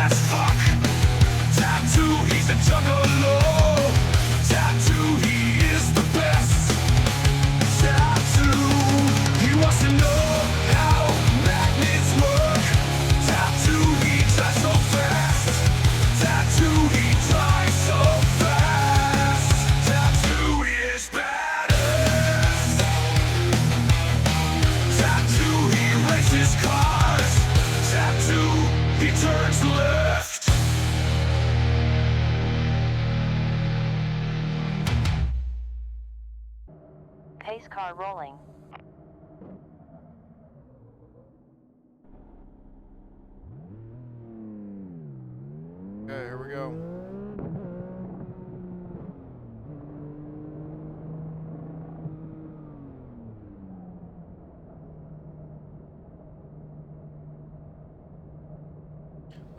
as fuck. Tattoo, he's a juggalo. Tattoo, he is the best. Tattoo, he wants to know how magnets work. Tattoo, he drives so fast. Tattoo, he drives so fast. Tattoo is badass. Tattoo, he races cars. Tattoo, he turns left. Pace car rolling. Okay, here we go.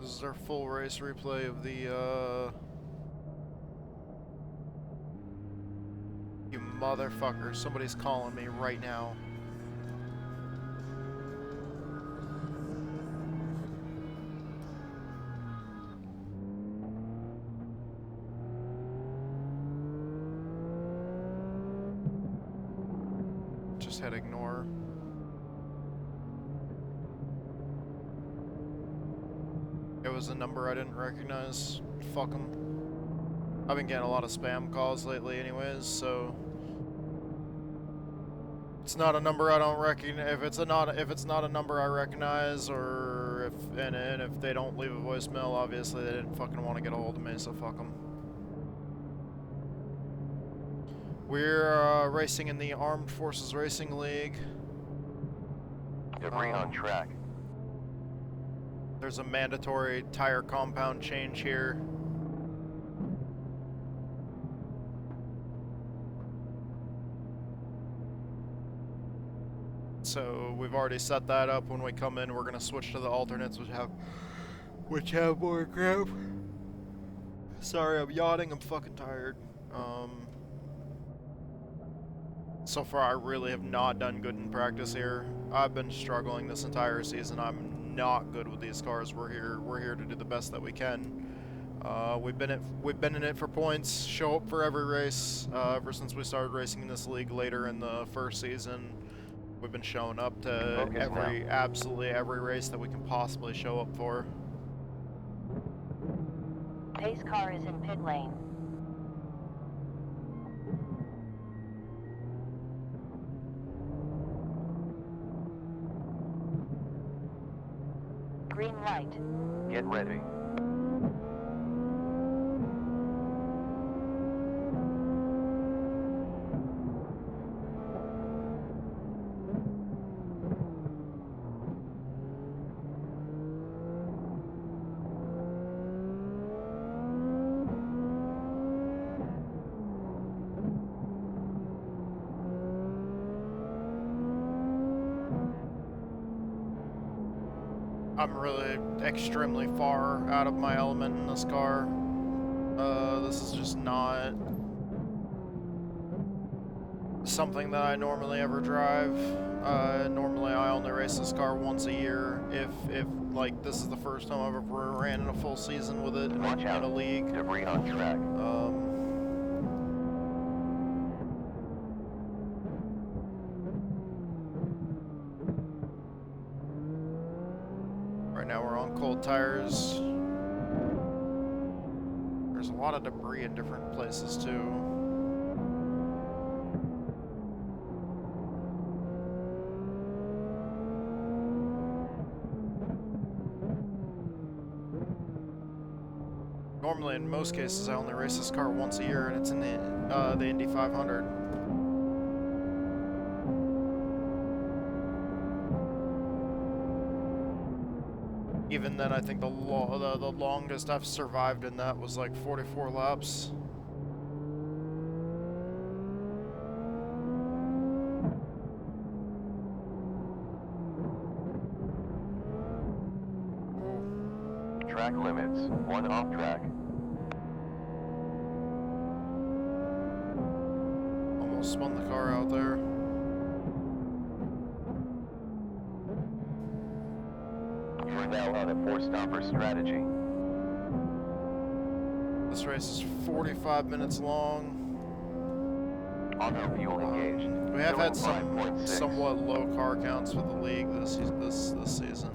This is our full race replay of the, You motherfucker, somebody's calling me right now. Just hit ignore. It was a number I didn't recognize. Fuck 'em. I've been getting a lot of spam calls lately anyways, so it's not a number I don't recognize. If it's not a number I recognize, or if they don't leave a voicemail, obviously they didn't fucking want to get a hold of me, so fuck 'em. We're racing in the Armed Forces Racing League. Debris on track. There's a mandatory tire compound change here. So we've already set that up. When we come in, we're gonna switch to the alternates, which have more grip. Sorry, I'm yawning. I'm fucking tired. So far, I really have not done good in practice here. I've been struggling this entire season. I'm not good with these cars. We're here to do the best that we can. We've been in it for points. Show up for every race. Ever since we started racing in this league later in the first season, we've been showing up to absolutely every race that we can possibly show up for. Pace car is in pit lane. Green light. Get ready. I'm really extremely far out of my element in this car. This is just not something that I normally ever drive. Normally I only race this car once a year. If like this is the first time I've ever ran in a full season with it in a league. Debris on track. Right now we're on cold tires. There's a lot of debris in different places too. Normally, in most cases, I only race this car once a year, and it's in the Indy 500. Even then, I think the longest I've survived in that was like 44 laps. Track limits. 1 off track. Almost spun the car out there. You're now on a 4-stopper strategy. This race is 45 minutes long. Auto fuel engaged. We have had Filling some 5.6. somewhat low car counts for the league this season.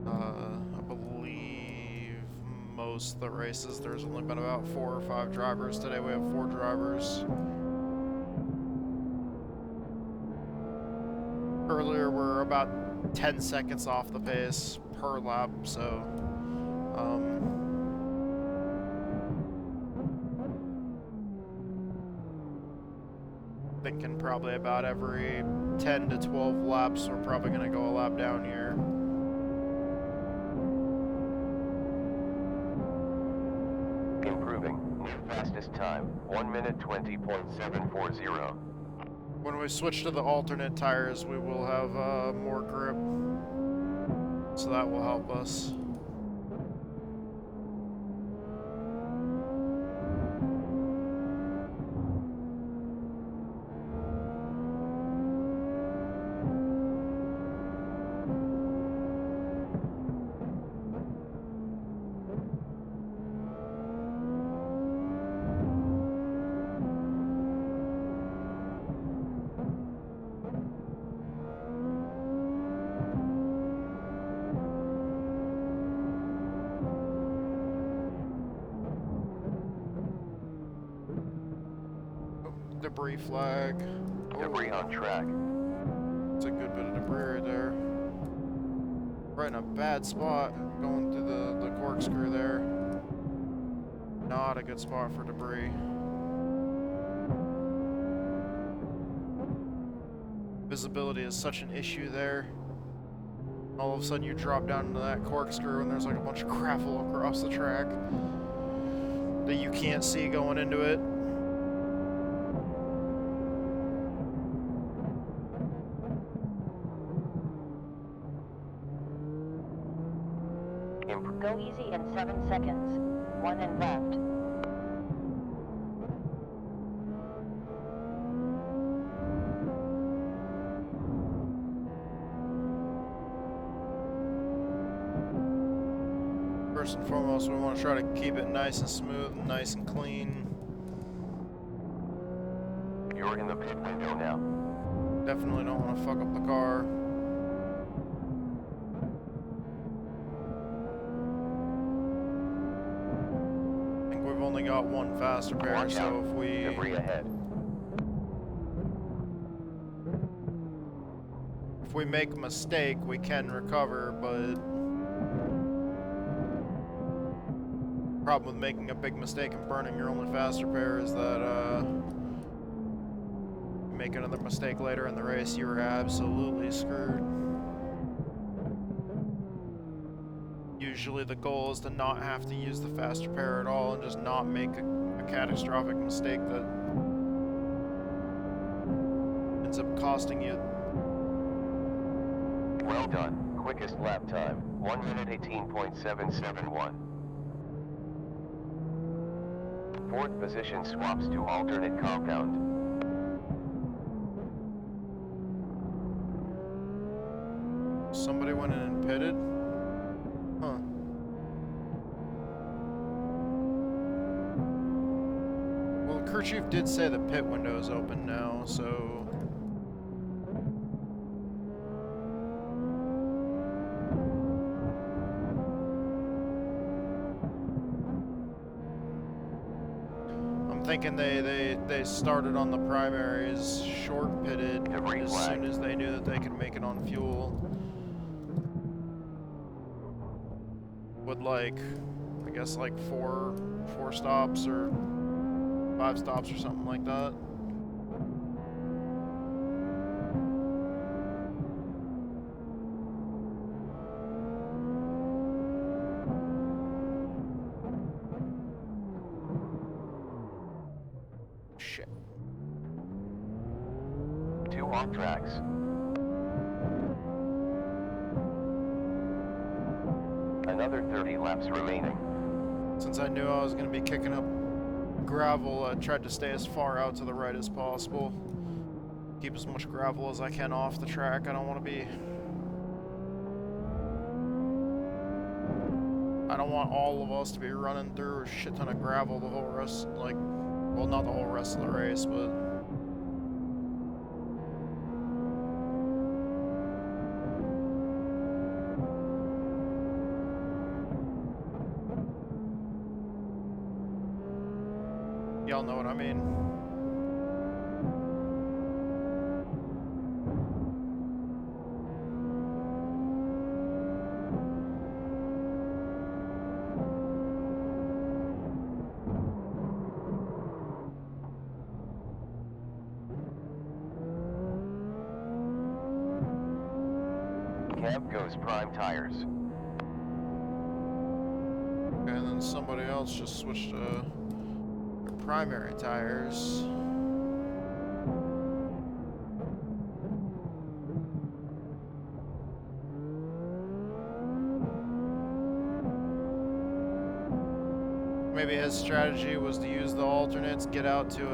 I believe most of the races there's only been about 4 or 5 drivers. Today we have 4 drivers. Earlier we're about 10 seconds off the pace per lap, so thinking probably about every 10 to 12 laps we're probably going to go a lap down here. Improving. New fastest time. 1 minute 20.740. When we switch to the alternate tires, we will have more grip, so that will help us. Debris flag. Debris on track. It's a good bit of debris right there. Right in a bad spot, going through the corkscrew there. Not a good spot for debris. Visibility is such an issue there. All of a sudden you drop down into that corkscrew and there's like a bunch of gravel across the track that you can't see going into it. Go easy in 7 seconds. 1 and left. First and foremost, we want to try to keep it nice and smooth and nice and clean. You're in the pit window now. Definitely don't want to fuck up the car. I think we've only got one faster pair, Watch so out. if we Debris ahead. make a mistake, we can recover, but problem with making a big mistake and burning your only faster pair is that you make another mistake later in the race, you're absolutely screwed. Usually the goal is to not have to use the faster pair at all and just not make a catastrophic mistake that ends up costing you. Well done. Quickest lap time. 1 minute 18.771. Fourth position swaps to alternate compound. Somebody went in and pitted? Huh. Well, the crew chief did say the pit window is open now, so... I'm thinking they started on the primaries, short pitted Debris as flag. soon as they knew that they could make it on fuel. With like, I guess like four stops or 5 stops or something like that. Shit. 2 off tracks. Another 30 laps remaining. Since I knew I was going to be kicking up gravel, I tried to stay as far out to the right as possible. Keep as much gravel as I can off the track. I don't want to be... I don't want all of us to be running through a shit ton of gravel the whole rest, like, well, not the whole rest of the race, but... Y'all know what I mean. Cab goes prime tires. And then somebody else just switched to their primary tires. Maybe his strategy was to use the alternates, get out to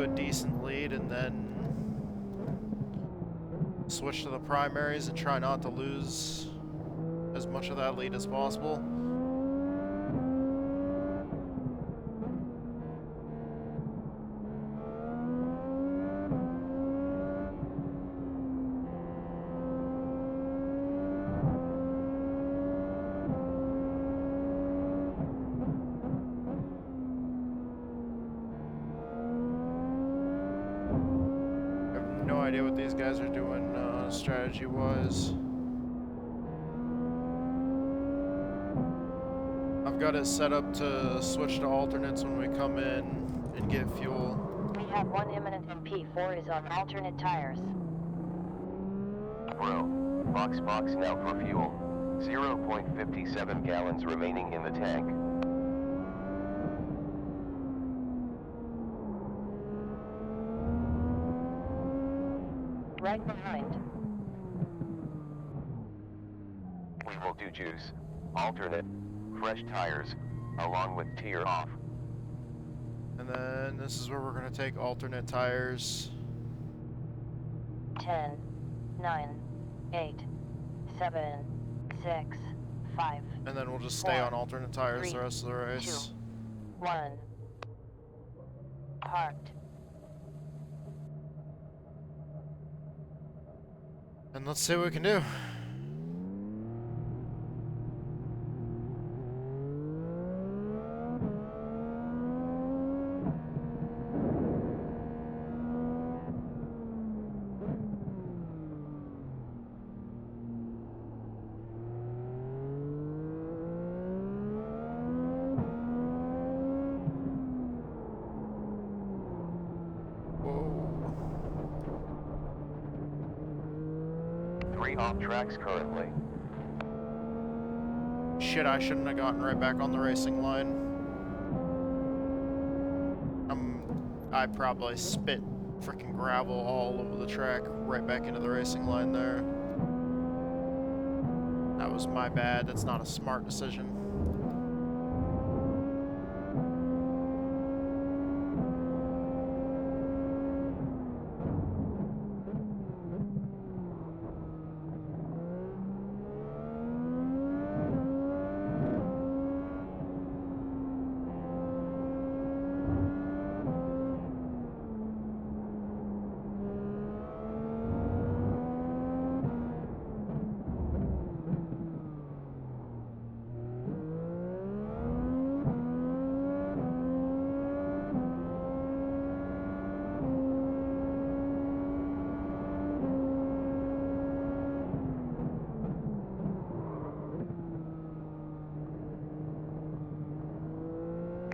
a decent lead, and then switch to the primaries and try not to lose as much of that lead as possible. I have no idea what these guys are doing strategy-wise. I've got it set up to switch to alternates when we come in and get fuel. We have one imminent MP4 is on alternate tires. Bro, box now for fuel. 0.57 gallons remaining in the tank. Right behind. We will do juice, alternate, fresh tires, along with tier off. And then this is where we're going to take alternate tires. 10, 9, 8, 7, 6, 5. And then we'll just stay on alternate tires the rest of the race. 2, 1. Parked. And let's see what we can do. Off tracks currently. Shit, I shouldn't have gotten right back on the racing line. I probably spit freaking gravel all over the track, right back into the racing line there. That was my bad. That's not a smart decision.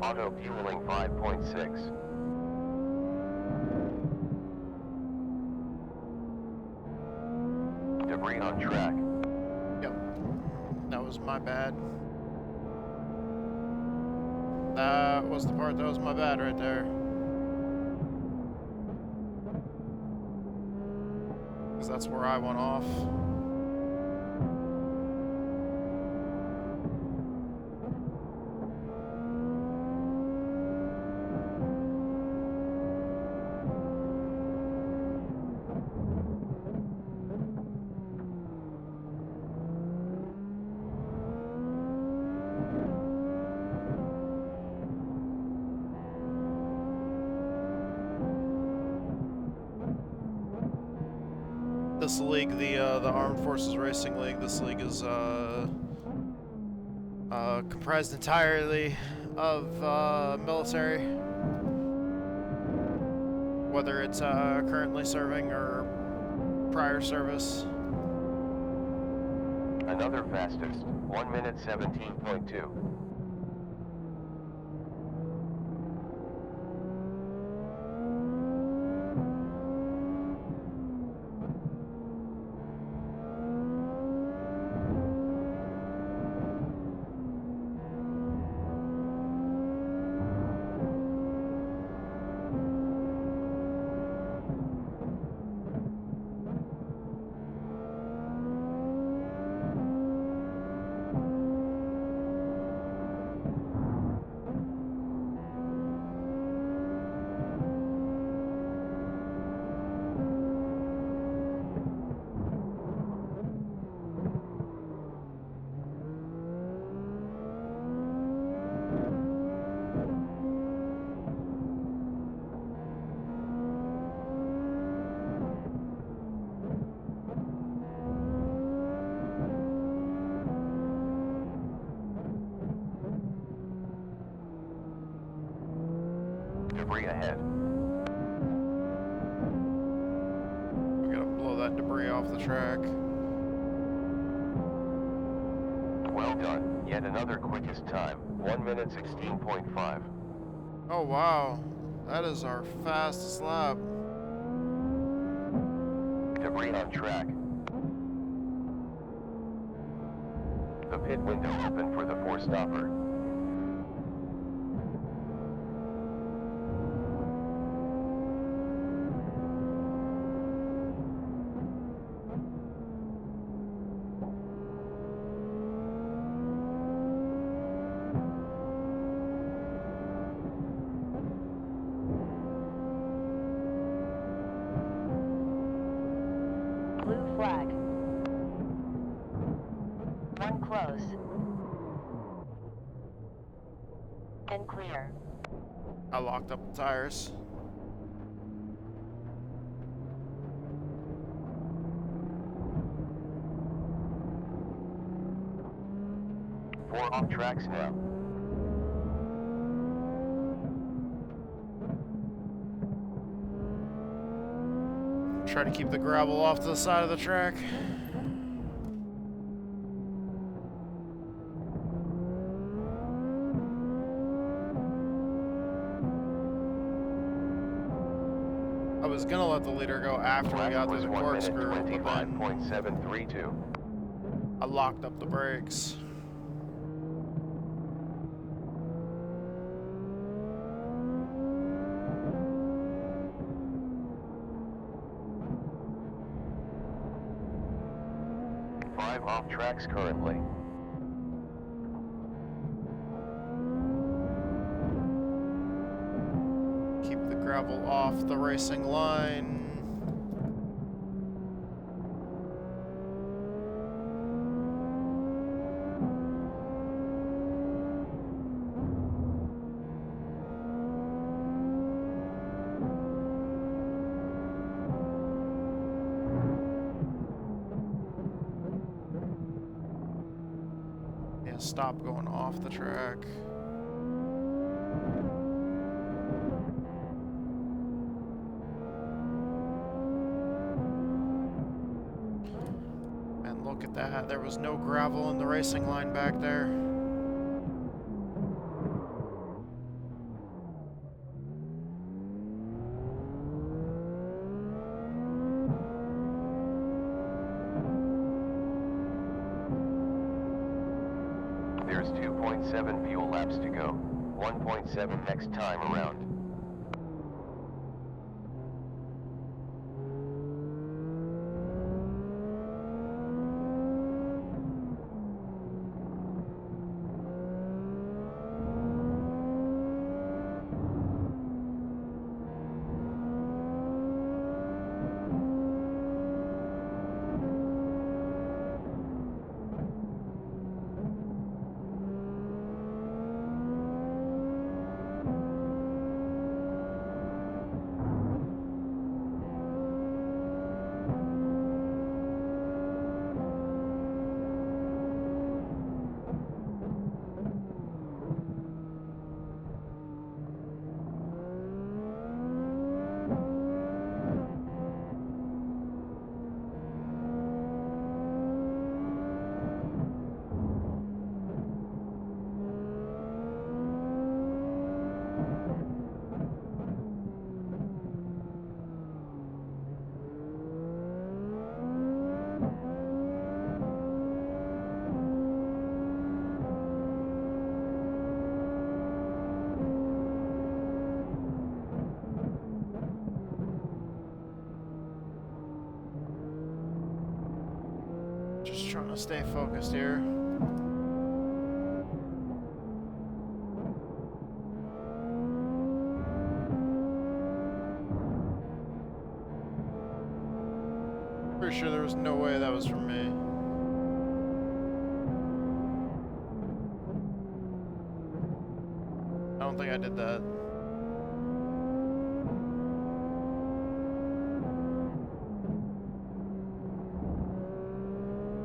Auto fueling 5.6. Debris on track. Yep. That was my bad. That was the part that was my bad right there. Because that's where I went off. this league, the Armed Forces Racing League. This league is comprised entirely of military, whether it's currently serving or prior service. Another fastest, 1 minute 17.2. Debris ahead. We gotta blow that debris off the track. Well done. Yet another quickest time, 1 minute 16.5. Oh wow, that is our fastest lap. Debris on track. The pit window open for the four-stopper. Blue flag. One close. And clear. I locked up the tires. Four off tracks now. Try to keep the gravel off to the side of the track. I was gonna let the leader go after we got through the corkscrew, but then 25.732. I locked up the brakes. Five off tracks currently. Keep the gravel off the racing line. Yeah, stop going off the track. And look at that, there was no gravel in the racing line back there. There's 2.7 fuel laps to go. 1.7 next time around. Just trying to stay focused here. Pretty sure there was no way that was from me. I don't think I did that.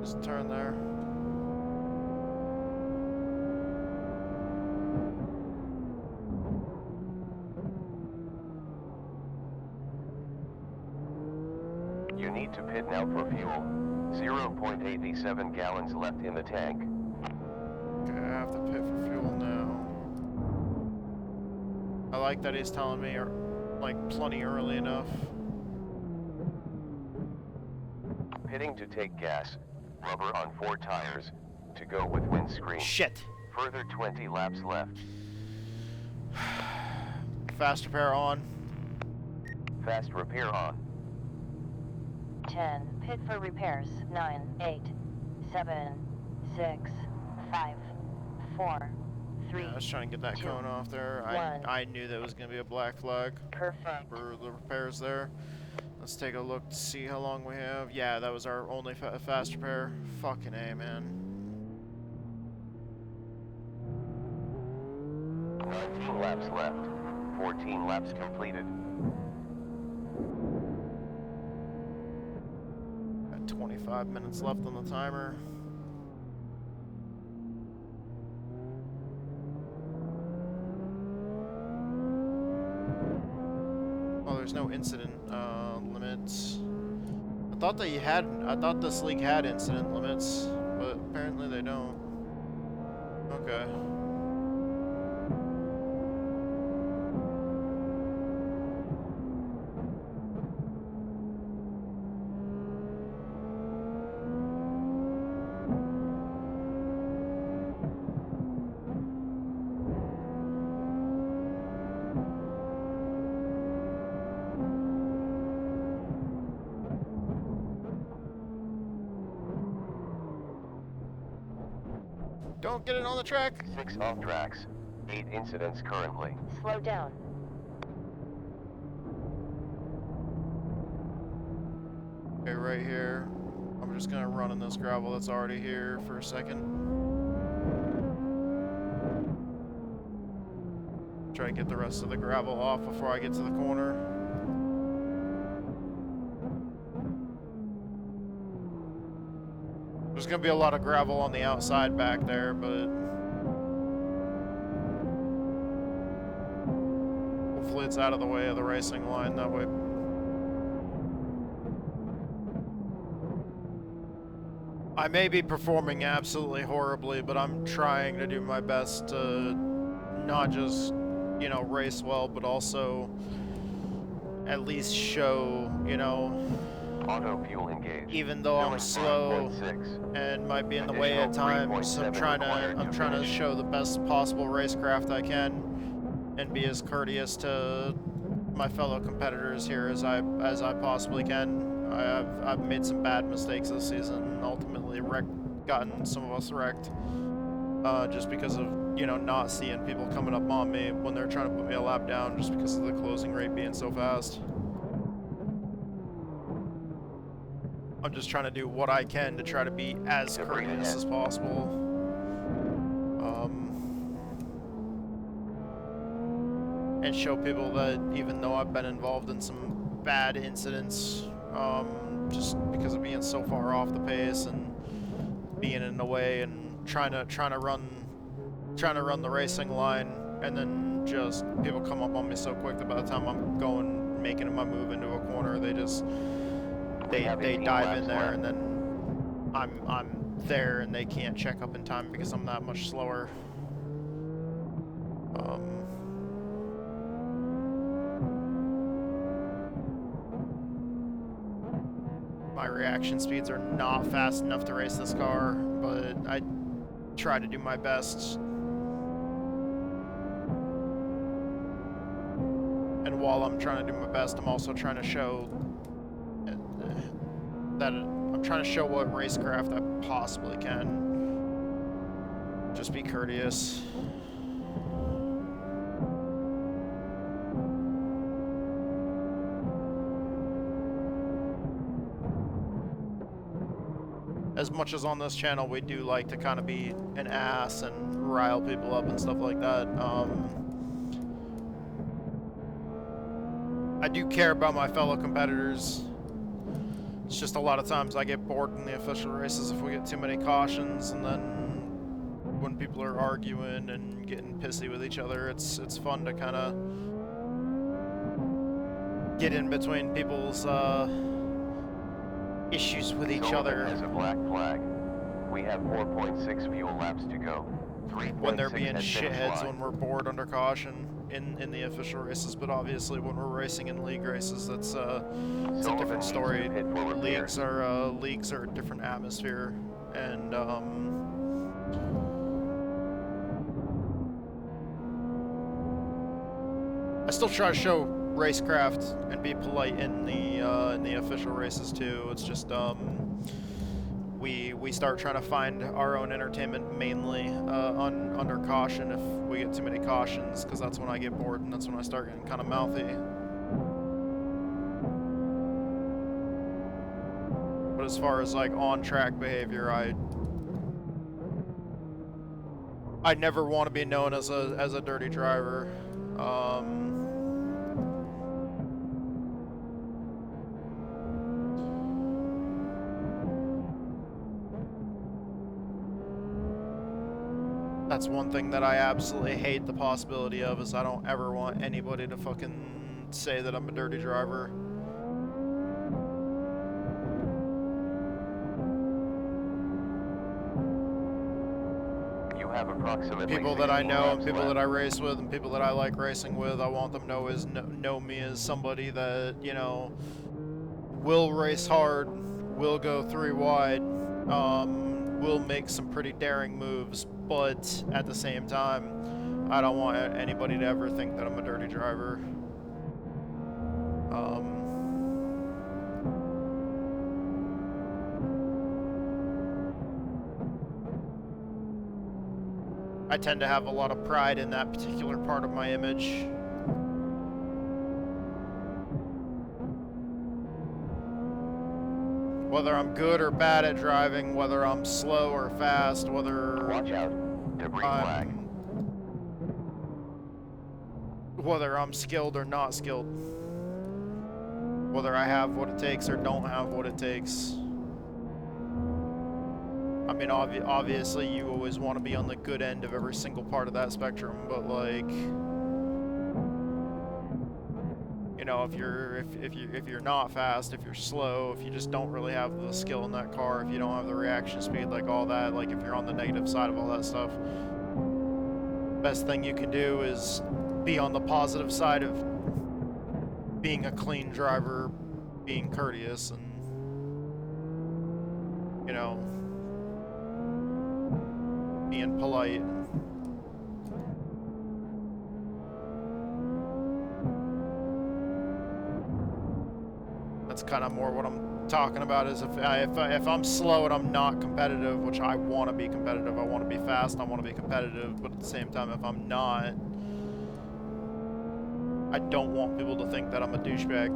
Just turn there. You need to pit now for fuel. 0.87 gallons left in the tank. Okay, I have to pit for fuel now. I like that he's telling me, like, plenty early enough. Pitting to take gas. Rubber on 4 tires. To go with windscreen. Shit! Further 20 laps left. Fast repair on. Fast repair on. 10. Pit for repairs. 9, 8, 7, 6, 5, 4, 3. Yeah, I was trying to get that 2, cone off there. 1. I knew that was going to be a black flag Perfect. for the repairs there. Let's take a look to see how long we have. Yeah, that was our only fast repair. Fucking A, man. 19 laps left. 14 laps completed. Got 25 minutes left on the timer. Oh, there's no incident limits. I thought this league had incident limits, but apparently they don't. Okay. Don't get it on the track. 6 off tracks. 8 incidents currently. Slow down. Okay, right here. I'm just gonna run in this gravel that's already here for a second. Try to get the rest of the gravel off before I get to the corner. There's gonna be a lot of gravel on the outside back there, but hopefully it's out of the way of the racing line that way. I may be performing absolutely horribly, but I'm trying to do my best to not just, you know, race well, but also at least show, you know, Auto fuel engaged. even though I'm slow 9.6. and might be in the way at Additional times, 3.7 I'm required trying to finish. show the best possible racecraft I can and be as courteous to my fellow competitors here as I possibly can. I've made some bad mistakes this season and ultimately gotten some of us wrecked just because of, you know, not seeing people coming up on me when they're trying to put me a lap down just because of the closing rate being so fast. I'm just trying to do what I can to try to be as courteous as possible. And show people that even though I've been involved in some bad incidents, just because of being so far off the pace and being in the way and trying to run the racing line, and then just people come up on me so quick that by the time I'm making my move into a corner, they dive in there, and then I'm there and they can't check up in time because I'm that much slower. My reaction speeds are not fast enough to race this car, but I try to do my best. And while I'm trying to do my best, I'm also trying to show that I'm I'm trying to show what racecraft I possibly can. Just be courteous. As much as on this channel we do like to kind of be an ass and rile people up and stuff like that, I do care about my fellow competitors. It's just a lot of times I get bored in the official races if we get too many cautions, and then when people are arguing and getting pissy with each other, it's fun to kind of get in between people's issues with each other. Has a black flag. We have 4.6 fuel laps to go. When they're being at finish shitheads line. when we're bored under caution in the official races, but obviously when we're racing in league races, that's it's a different story. Leagues are a different atmosphere, and I still try to show racecraft and be polite in the official races too. It's just we start trying to find our own entertainment mainly under caution if we get too many cautions, because that's when I get bored and that's when I start getting kind of mouthy. But as far as like on-track behavior, I never want to be known as a dirty driver. That's one thing that I absolutely hate the possibility of, is I don't ever want anybody to fucking say that I'm a dirty driver. You have approximately People that I 16 know and laps people left. that I race with and people that I like racing with, I want them to know me as somebody that, you know, will race hard, will go 3 wide, will make some pretty daring moves, but at the same time, I don't want anybody to ever think that I'm a dirty driver. I tend to have a lot of pride in that particular part of my image. Whether I'm good or bad at driving, whether I'm slow or fast, whether Watch out. Debris flag. whether I'm skilled or not skilled, whether I have what it takes or don't have what it takes. I mean, obviously you always want to be on the good end of every single part of that spectrum, but like, you know, if you're not fast, if you're slow, if you just don't really have the skill in that car, if you don't have the reaction speed, like all that, like if you're on the negative side of all that stuff, best thing you can do is be on the positive side of being a clean driver, being courteous, and, you know, being polite. That's kind of more what I'm talking about, is if I'm slow and I'm not competitive, which I want to be competitive, I want to be fast, I want to be competitive, but at the same time, if I'm not, I don't want people to think that I'm a douchebag.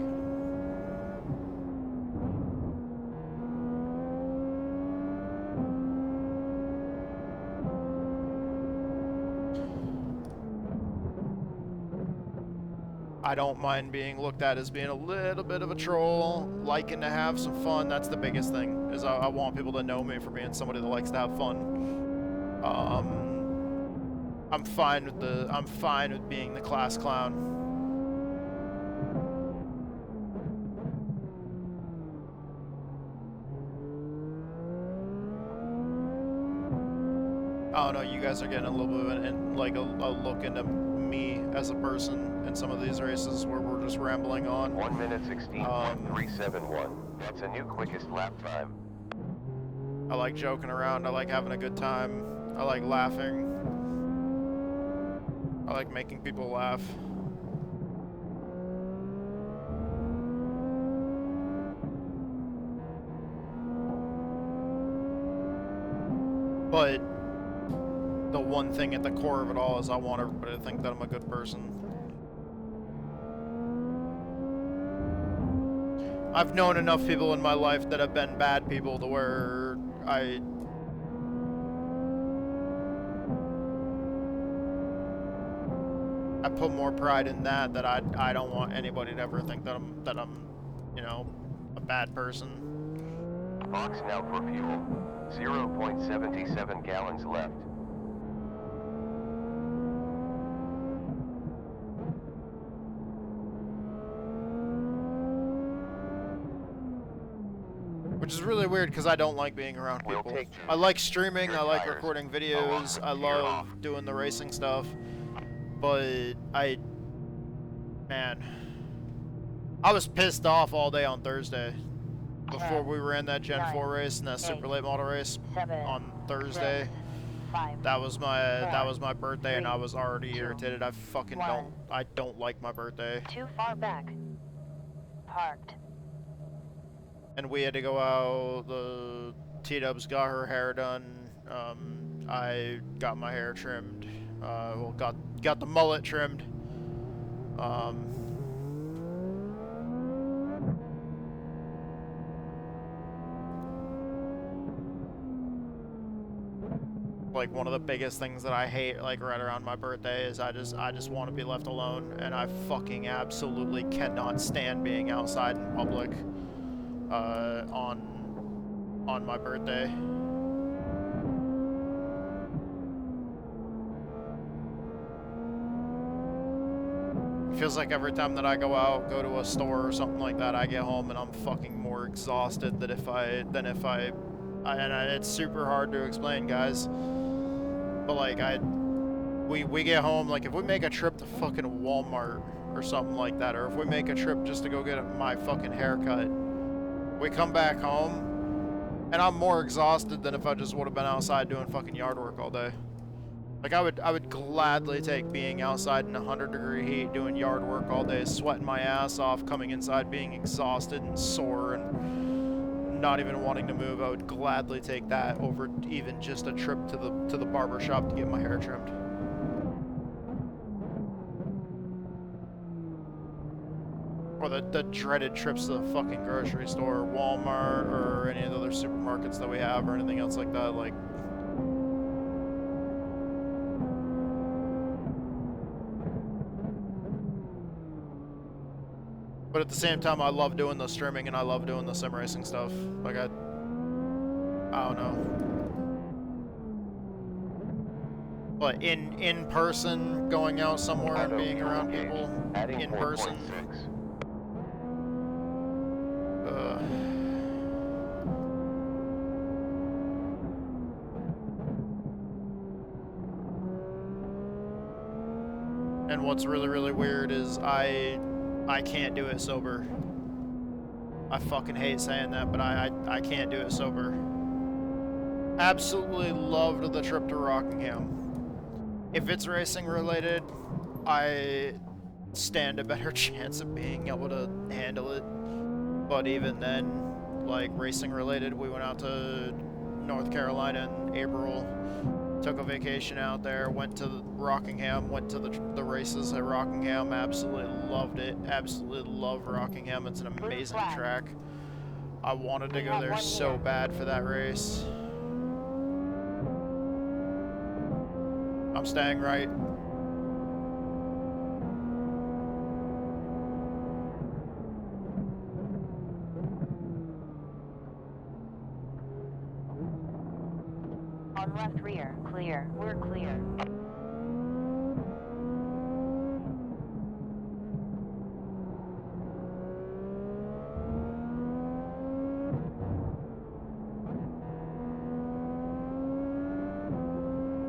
I don't mind being looked at as being a little bit of a troll, liking to have some fun. That's the biggest thing, is I want people to know me for being somebody that likes to have fun. I'm fine with being the class clown. I don't know, you guys are getting a little bit of a look into me as a person in some of these races where we're just rambling on. 1 minute 16.371. That's a new quickest lap time. I like joking around, I like having a good time, I like laughing, I like making people laugh. But the one thing at the core of it all is I want everybody to think that I'm a good person. I've known enough people in my life that have been bad people to where I put more pride in that I don't want anybody to ever think that I'm, you know, a bad person. Box now for fuel. 0.77 gallons left. Which is really weird because I don't like being around We'll people. take I like streaming, your I like tires, recording along videos, with I gear love off. doing the racing stuff, but man, I was pissed off all day on Thursday before we ran that Gen 4 race and that super late model race on Thursday. That was my birthday and I was already irritated. I fucking don't like my birthday. Too far back. Parked. And we had to go out. The T-Dubs got her hair done. I got my hair trimmed. Well, got the mullet trimmed. Like one of the biggest things that I hate, like right around my birthday, is I just want to be left alone, and I fucking absolutely cannot stand being outside in public. On my birthday. It feels like every time that I go out, go to a store or something like that, I get home and I'm fucking more exhausted than if I it's super hard to explain, guys. But like we get home, like if we make a trip to fucking Walmart or something like that, or if we make a trip just to go get my fucking haircut, we come back home, and I'm more exhausted than if I just would have been outside doing fucking yard work all day. Like I would gladly take being outside in 100-degree heat, doing yard work all day, sweating my ass off, coming inside being exhausted and sore and not even wanting to move. I would gladly take that over even just a trip to the barber shop to get my hair trimmed. Or the dreaded trips to the fucking grocery store, or Walmart, or any of the other supermarkets that we have, or anything else like that. Like, but at the same time, I love doing the streaming and I love doing the sim racing stuff. Like I don't know. But in person, going out somewhere and being around people in person. And what's really, really weird is I can't do it sober. I fucking hate saying that, but I can't do it sober. Absolutely loved the trip to Rockingham. If it's racing related, I stand a better chance of being able to handle it. But even then, like racing related, we went out to North Carolina in April, took a vacation out there, went to Rockingham, went to the races at Rockingham, absolutely loved it, absolutely love Rockingham. It's an amazing track. I wanted to go there so bad for that race. I'm staying right. On left rear, clear. We're clear.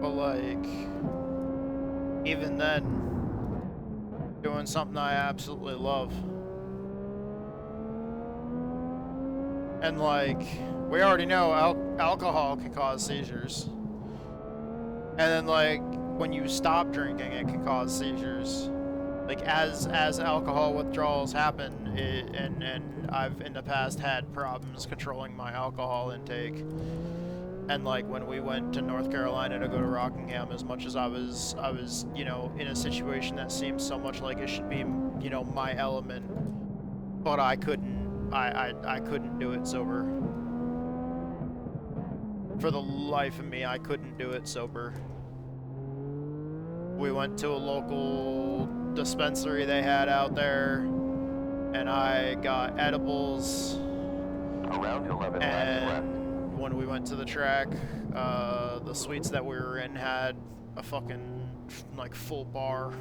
But like, even then, doing something I absolutely love. And like, we already know alcohol can cause seizures. And then like, when you stop drinking, it can cause seizures. Like as alcohol withdrawals happen, and I've in the past had problems controlling my alcohol intake. And like when we went to North Carolina to go to Rockingham, as much as I was, you know, in a situation that seemed so much like it should be, you know, my element, but I couldn't, I couldn't do it sober. For the life of me, I couldn't do it sober. We went to a local dispensary they had out there, and I got edibles. Around 11 laps And left. when we went to the track, the suites that we were in had a fucking like full bar.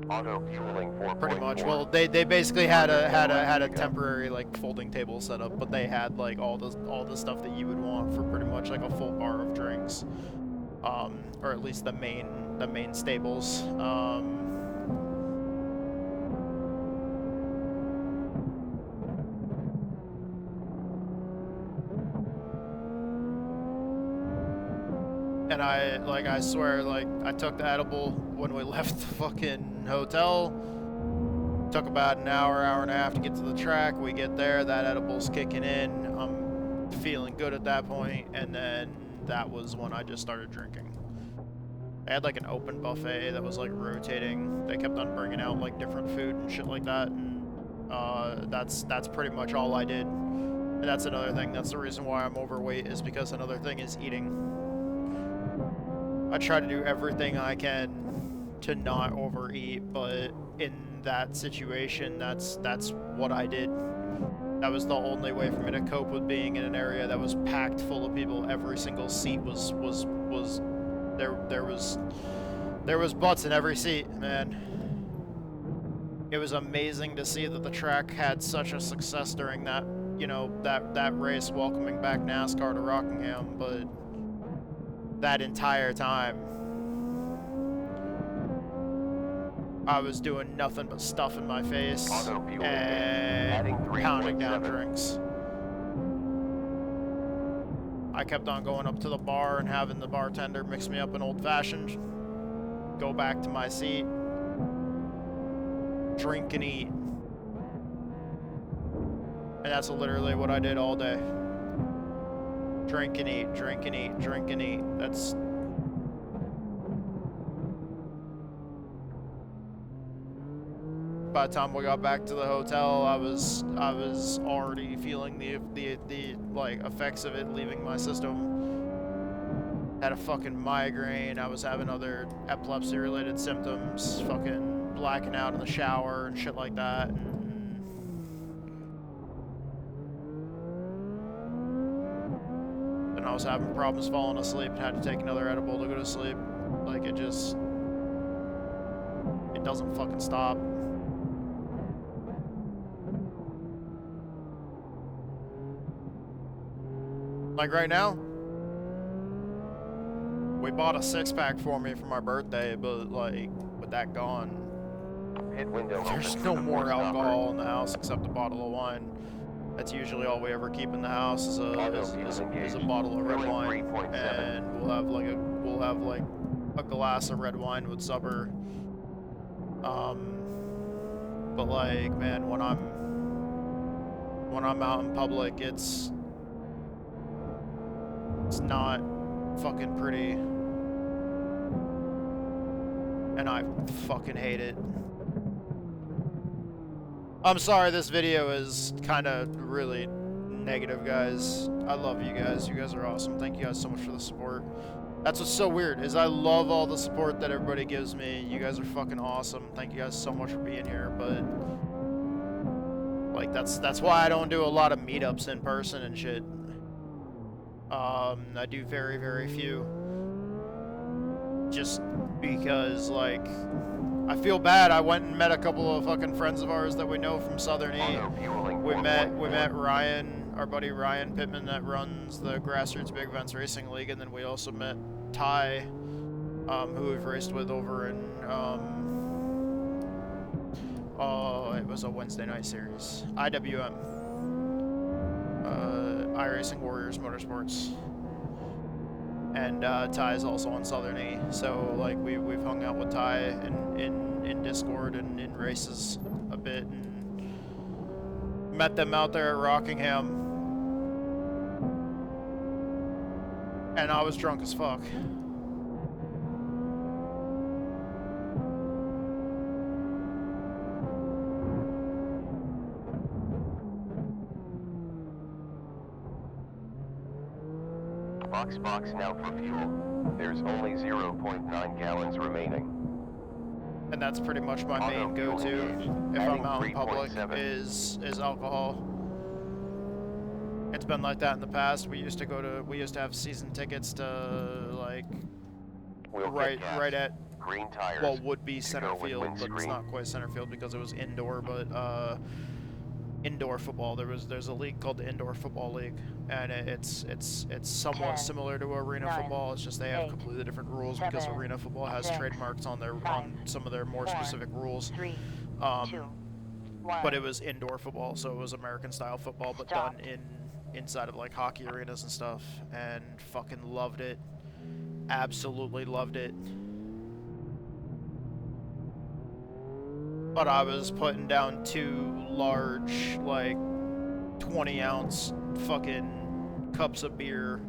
Auto fueling 4.4. Pretty much. Well, they basically had a temporary like folding table set up, but they had like all the stuff that you would want for pretty much like a full bar of drinks, or at least the main stables. And I swear, like, I took the edible when we left the fucking hotel. Took about an hour and a half to get to the track. We get there, that edible's kicking in. I'm feeling good at that point, and then that was when I just started drinking. They had like an open buffet that was like rotating. They kept on bringing out like different food and shit like that, and that's pretty much all I did. And that's another thing. That's the reason why I'm overweight, is because another thing is eating. I try to do everything I can to not overeat, but in that situation, that's what I did. That was the only way for me to cope with being in an area that was packed full of people. Every single seat was there was butts in every seat, man. It was amazing to see that the track had such a success during that, you know, that race, welcoming back NASCAR to Rockingham, but that entire time I was doing nothing but stuffing my face and pounding down drinks. I kept on going up to the bar and having the bartender mix me up an old-fashioned, go back to my seat, drink and eat. And that's literally what I did all day. Drink and eat, drink and eat, drink and eat. That's... By the time we got back to the hotel, I was already feeling the like effects of it leaving my system. Had a fucking migraine. I was having other epilepsy related symptoms, fucking blacking out in the shower and shit like that. And I was having problems falling asleep and had to take another edible to go to sleep. Like, it doesn't fucking stop. Like right now, we bought a 6-pack for me for my birthday, but like, with that gone, Pit window there's open no for the more four-stopper. alcohol in the house except a bottle of wine. That's usually all we ever keep in the house is a bottle of red wine, and we'll have like a glass of red wine with supper. But like, man, when I'm out in public, it's not fucking pretty, and I fucking hate it. I'm sorry this video is kind of really negative, guys. I love you guys. You guys are awesome. Thank you guys so much for the support. That's what's so weird, is I love all the support that everybody gives me. You guys are fucking awesome. Thank you guys so much for being here, but like, that's why I don't do a lot of meetups in person and shit. I do very, very few. Just because, like, I feel bad. I went and met a couple of fucking friends of ours that we know from Southern E. We met Ryan, our buddy Ryan Pittman, that runs the Grassroots Big Events Racing League, and then we also met Ty, who we've raced with over in, it was a Wednesday night series, IWM, iRacing Warriors Motorsports. And Ty is also on Southern E, so like we've hung out with Ty in Discord and in races a bit, and met them out there at Rockingham. And I was drunk as fuck. Box now for fuel. There's only 0.9 gallons remaining. And that's pretty much my Auto main fuel go-to engaged. if Adding I'm out in public 3.7. is alcohol. It's been like that in the past. We used to have season tickets to like We'll right get gas. at Green tires. what would be to center go with field, but it's windscreen. not quite center field because it was indoor, but indoor football. There's a league called the Indoor Football League, and it's somewhat 10, similar to arena 9, football. It's just they have 8, completely different rules because 7, arena football has 6, trademarks on their 5, on some of their more 4, specific rules. 3, 2, Um, 1. but it was indoor football, so it was American style football, but done Stopped. inside of like hockey arenas and stuff, and fucking loved it. Absolutely loved it. But I was putting down 2 large, like 20-ounce fucking cups of beer.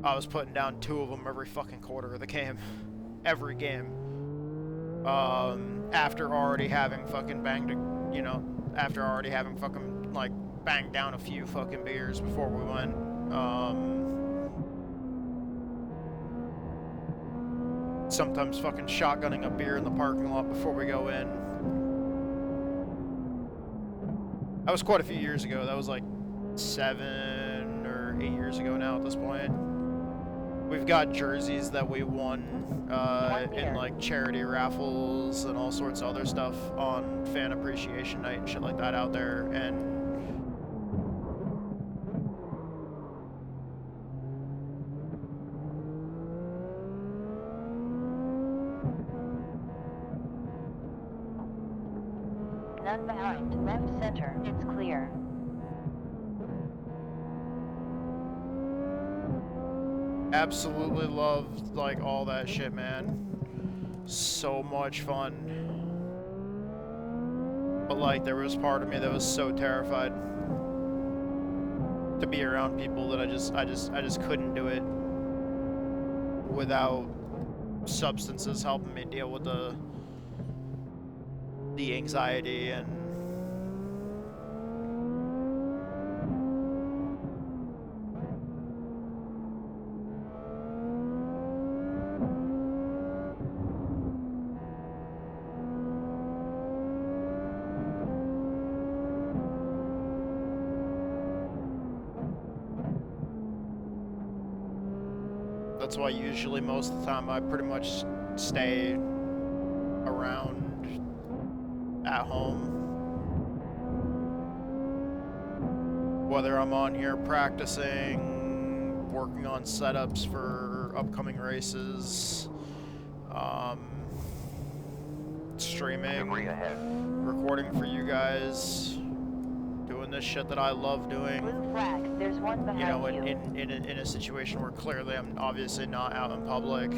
I was putting down 2 of them every fucking quarter of the game. Every game. After already having fucking after already having fucking like banged down a few fucking beers before we went. Sometimes fucking shotgunning a beer in the parking lot before we go in. That was quite a few years ago. That was like 7 or 8 years ago now at this point. We've got jerseys that we won in like charity raffles and all sorts of other stuff on fan appreciation night and shit like that out there, and None behind. Left center. It's clear. absolutely loved like all that shit, man. So much fun. But like there was part of me that was so terrified to be around people that I just couldn't do it without substances helping me deal with the anxiety and that's why usually most of the time I pretty much stay around at home. Whether I'm on here practicing, working on setups for upcoming races, streaming, Debris ahead. recording for you guys, doing this shit that I love doing. Blue flag. There's one behind You know, you. in a situation where clearly I'm obviously not out in public.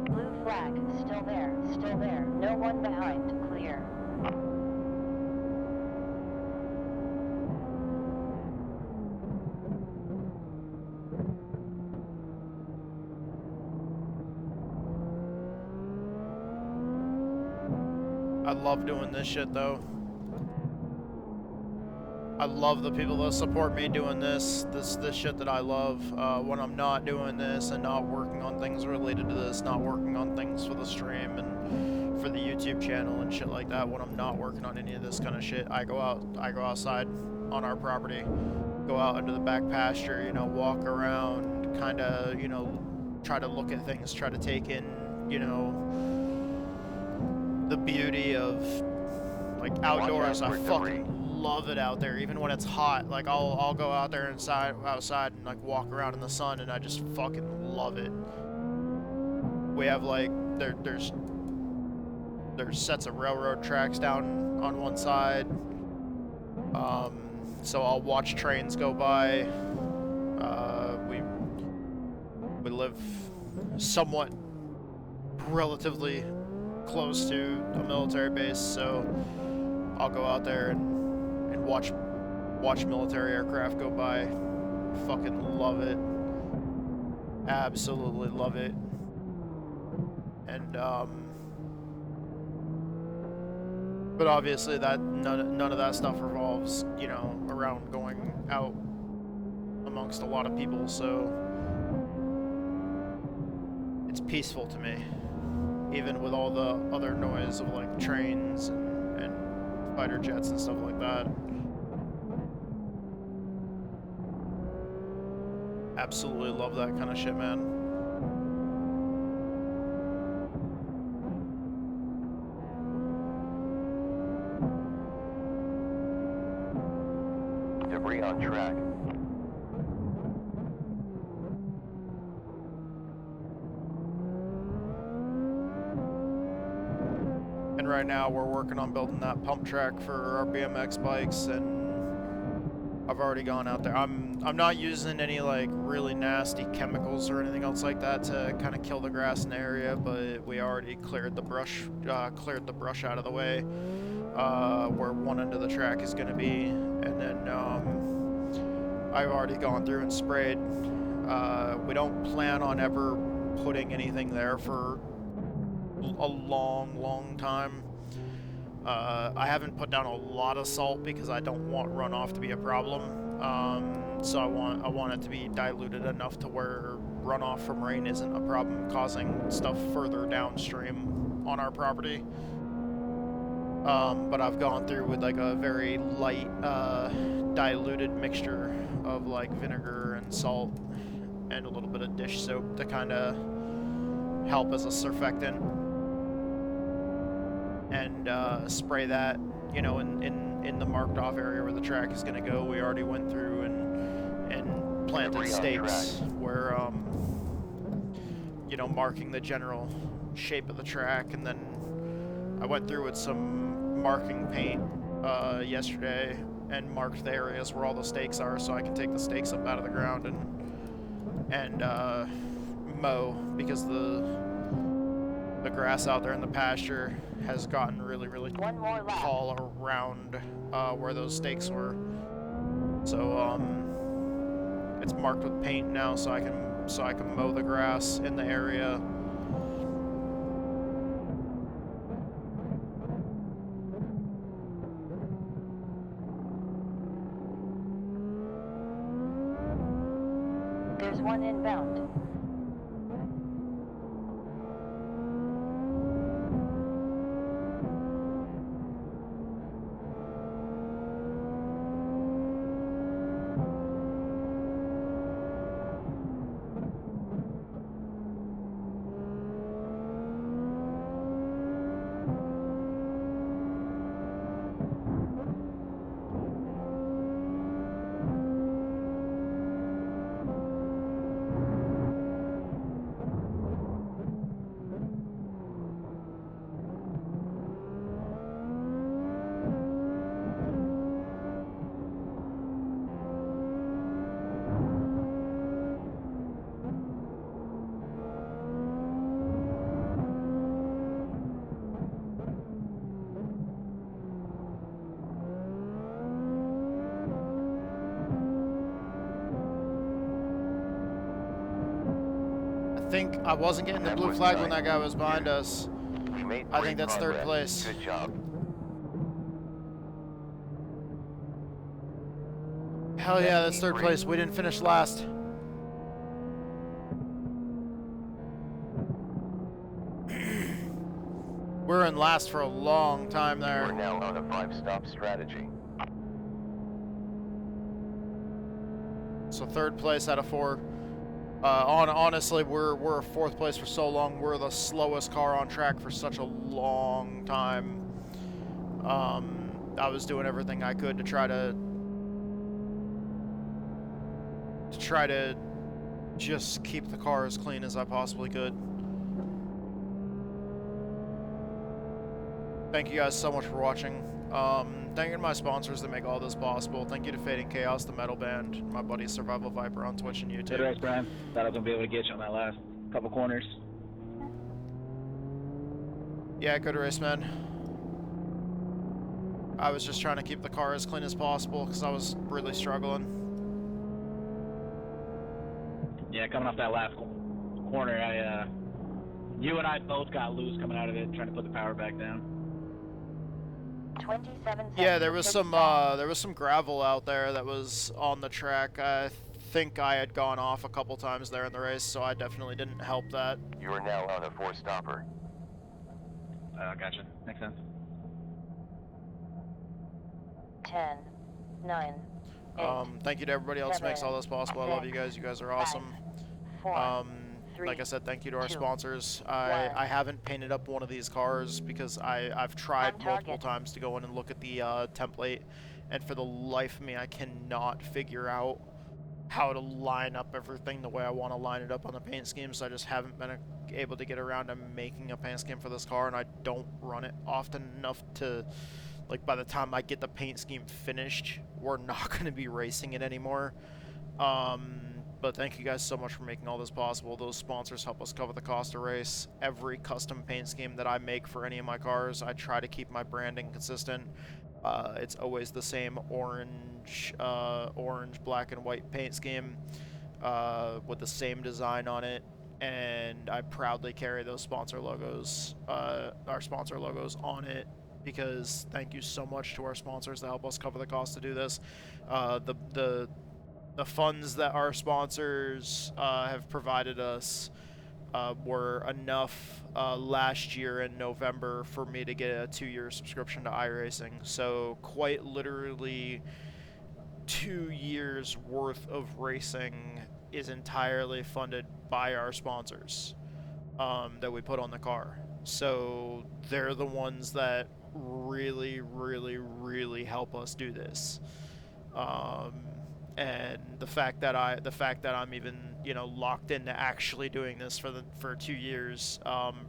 Blue flag. Still there. Still there. No one behind. Clear. I love doing this shit though. I love the people that support me doing this shit that I love. When I'm not doing this and not working on things related to this, not working on things for the stream and for the YouTube channel and shit like that, when I'm not working on any of this kind of shit, I go outside on our property, go out into the back pasture, you know, walk around, kind of, you know, try to look at things, try to take in, you know, the beauty of like outdoors. I fucking love it out there, even when it's hot. Like I'll go out there outside and like walk around in the sun, and I just fucking love it. We have like there's sets of railroad tracks down on one side, so I'll watch trains go by. We live somewhat relatively close to a military base, so I'll go out there and watch military aircraft go by. Fucking love it. Absolutely love it. And but obviously that none of that stuff revolves, you know, around going out amongst a lot of people, so it's peaceful to me, even with all the other noise of like trains and fighter jets and stuff like that. Absolutely love that kind of shit, man. Debris on track. And right now we're working on building that pump track for our BMX bikes, and I've already gone out there. I'm not using any like really nasty chemicals or anything else like that to kind of kill the grass in the area, but we already cleared the brush out of the way where one end of the track is going to be, and then I've already gone through and sprayed. We don't plan on ever putting anything there for a long time. I haven't put down a lot of salt because I don't want runoff to be a problem. So I want it to be diluted enough to where runoff from rain isn't a problem, causing stuff further downstream on our property. But I've gone through with like a very light diluted mixture of like vinegar and salt and a little bit of dish soap to kind of help as a surfactant, and spray that, you know, in the marked off area where the track is going to go. We already went through and planted stakes where you know, marking the general shape of the track, and then I went through with some marking paint yesterday and marked the areas where all the stakes are, so I can take the stakes up out of the ground and mow, because the grass out there in the pasture has gotten really tall around where those stakes were. So it's marked with paint now, so I can mow the grass in the area. There's one inbound. I think I wasn't getting the blue flag when that guy was behind us. I think that's third place. Good job. Hell yeah, that's third place. We didn't finish last. We're in last for a long time We're there. now on a 5-stop strategy. So third place out of 4. Honestly, we're fourth place for so long. We're the slowest car on track for such a long time. I was doing everything I could to try to just keep the car as clean as I possibly could. Thank you guys so much for watching. Thank you to my sponsors that make all this possible. Thank you to Fading Chaos, the metal band, my buddy Survival Viper on Twitch and YouTube. Good race, Brian. Thought I was going to be able to get you on that last couple corners. Yeah, good race, man. I was just trying to keep the car as clean as possible because I was really struggling. Yeah, coming off that last corner, you and I both got loose coming out of it, trying to put the power back down. 27 seconds. Yeah, there to was pit some stop. there was some gravel out there that was on the track. I think I had gone off a couple times there in the race, so I definitely didn't help that. You are now on a 4-stopper. Gotcha. Makes sense. 10, 9, 8, Thank you to everybody else who makes all this possible. I love you 6, guys. You guys are 5, awesome. 4, 3, Like I said, thank you to our 2, sponsors. 1. I haven't painted up one of these cars because I've tried On multiple target. times to go in and look at the template, and for the life of me, I cannot figure out how to line up everything the way I want to line it up on the paint scheme, so I just haven't been able to get around to making a paint scheme for this car, and I don't run it often enough to, like, by the time I get the paint scheme finished, we're not going to be racing it anymore. But thank you guys so much for making all this possible. Those sponsors help us cover the cost of race. Every custom paint scheme that I make for any of my cars, I try to keep my branding consistent. It's always the same orange, black, and white paint scheme with the same design on it. And I proudly carry those sponsor logos, our sponsor logos on it, because thank you so much to our sponsors that help us cover the cost to do this. The funds that our sponsors have provided us were enough last year in November for me to get a 2-year subscription to iRacing. So quite literally 2 years worth of racing is entirely funded by our sponsors that we put on the car. So they're the ones that really, really, really help us do this. And the fact that I'm even, you know, locked into actually doing this for 2 years,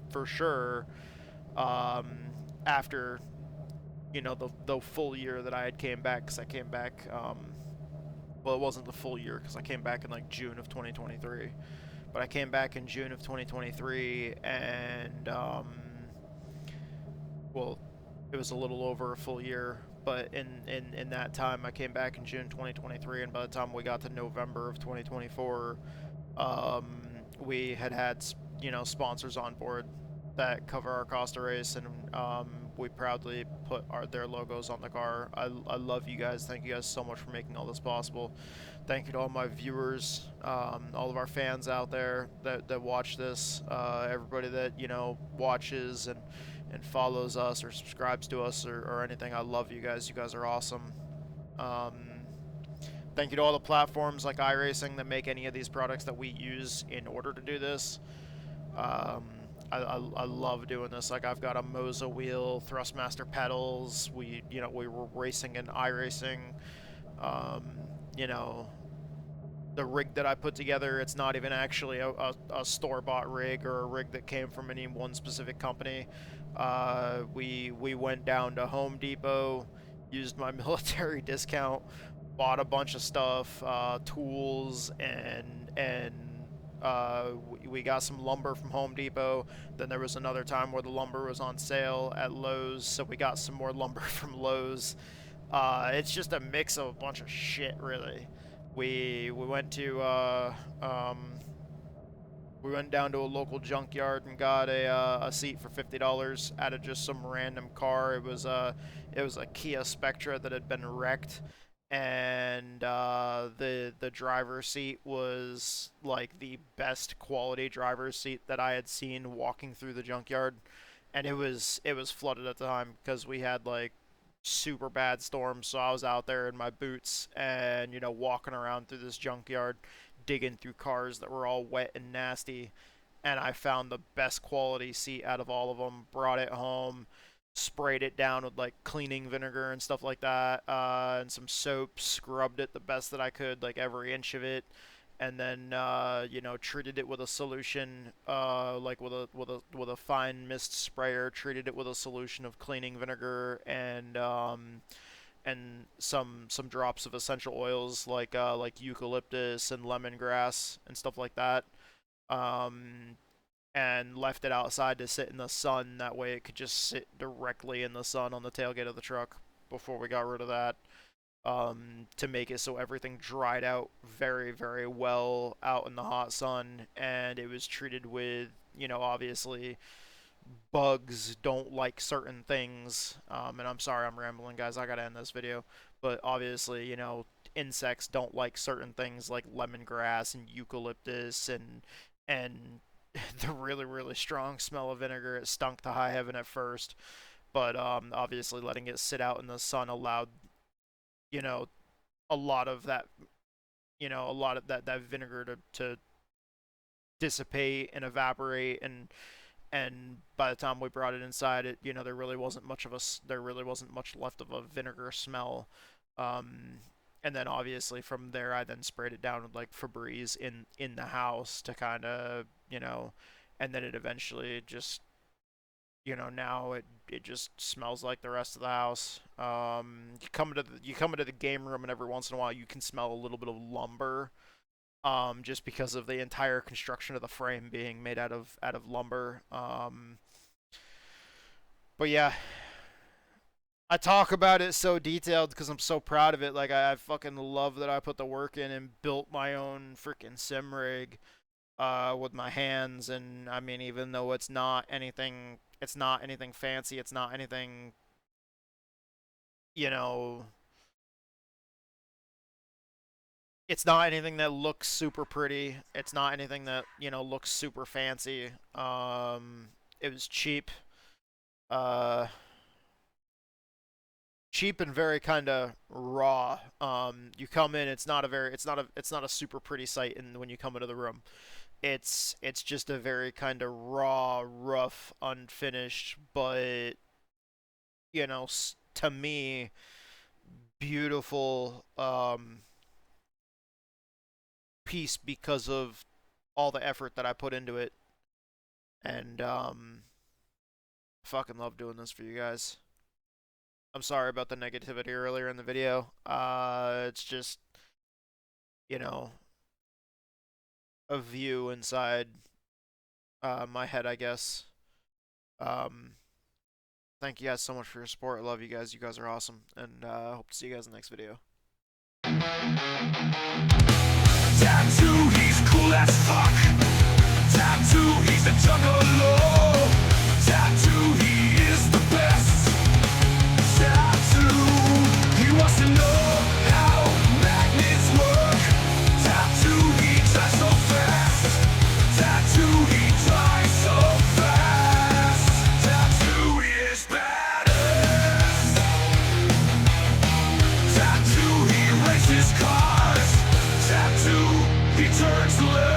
for sure, after, you know, the full year that I had came back, because I came back, well, it wasn't the full year because I came back in like June of 2023, but I came back in June of 2023, and well, it was a little over a full year, but in that time, I came back in June 2023, and by the time we got to November of 2024, we had, you know, sponsors on board that cover our cost of race, and we proudly put their logos on the car. I love you guys. Thank you guys so much for making all this possible. Thank you to all my viewers, all of our fans out there that watch this, everybody that, you know, watches and follows us or subscribes to us or anything. I love you guys. You guys are awesome. Thank you to all the platforms like iRacing that make any of these products that we use in order to do this. I love doing this. Like, I've got a Moza wheel, Thrustmaster pedals. We were racing in iRacing. You know, the rig that I put together, it's not even actually a store-bought rig or a rig that came from any one specific company. We went down to Home Depot, used my military discount, bought a bunch of stuff, tools, and we got some lumber from Home Depot. Then there was another time where the lumber was on sale at Lowe's, so we got some more lumber from Lowe's. It's just a mix of a bunch of shit, really. We went to we went down to a local junkyard and got a seat for $50 out of just some random car. It was a Kia Spectra that had been wrecked, and the driver's seat was like the best quality driver's seat that I had seen walking through the junkyard, and it was flooded at the time because we had like super bad storms. So I was out there in my boots and, you know, walking around through this junkyard, digging through cars that were all wet and nasty, and I found the best quality seat out of all of them. Brought it home, sprayed it down with like cleaning vinegar and stuff like that, and some soap, scrubbed it the best that I could, like every inch of it, and then you know, treated it with a solution, like with a fine mist sprayer. Treated it with a solution of cleaning vinegar and some drops of essential oils like eucalyptus and lemongrass and stuff like that. Um, and left it outside to sit in the sun. That way it could just sit directly in the sun on the tailgate of the truck before we got rid of that. To make it so everything dried out very, very well out in the hot sun, and it was treated with, obviously bugs don't like certain things, and I'm sorry I'm rambling, guys, I gotta end this video, but obviously, insects don't like certain things like lemongrass and eucalyptus and the really, really strong smell of vinegar. It stunk to high heaven at first, but obviously letting it sit out in the sun allowed, a lot of that, that vinegar to dissipate and evaporate, and by the time we brought it inside, there really wasn't much left of a vinegar smell. And then obviously from there, I then sprayed it down with like Febreze in the house to kind of, and then it eventually just, now it just smells like the rest of the house. You come into the game room, and every once in a while you can smell a little bit of lumber, just because of the entire construction of the frame being made out of lumber. But yeah, I talk about it so detailed because I'm so proud of it. Like, I fucking love that I put the work in and built my own freaking sim rig with my hands. And I mean, even though it's not anything fancy, it's not anything, it's not anything that looks super pretty. It's not anything that, looks super fancy. It was cheap. Cheap and very kind of raw. You come in, it's not a super pretty sight, and when you come into the room, it's just a very kind of raw, rough, unfinished, but to me, beautiful piece because of all the effort that I put into it, and I fucking love doing this for you guys. I'm sorry about the negativity earlier in the video. It's just, a view inside my head, I guess. Thank you guys so much for your support. I love you guys. You guys are awesome. And hope to see you guys in the next video. Tattoo, he's cool as fuck. Tattoo, he's a juggalo. Tattoo, he is the best. Tattoo, he wants to know how magnets work. Tattoo, he drives so fast. Tattoo, he drives so fast. Tattoo is badass. Tattoo, he races cars. Tattoo, he turns left.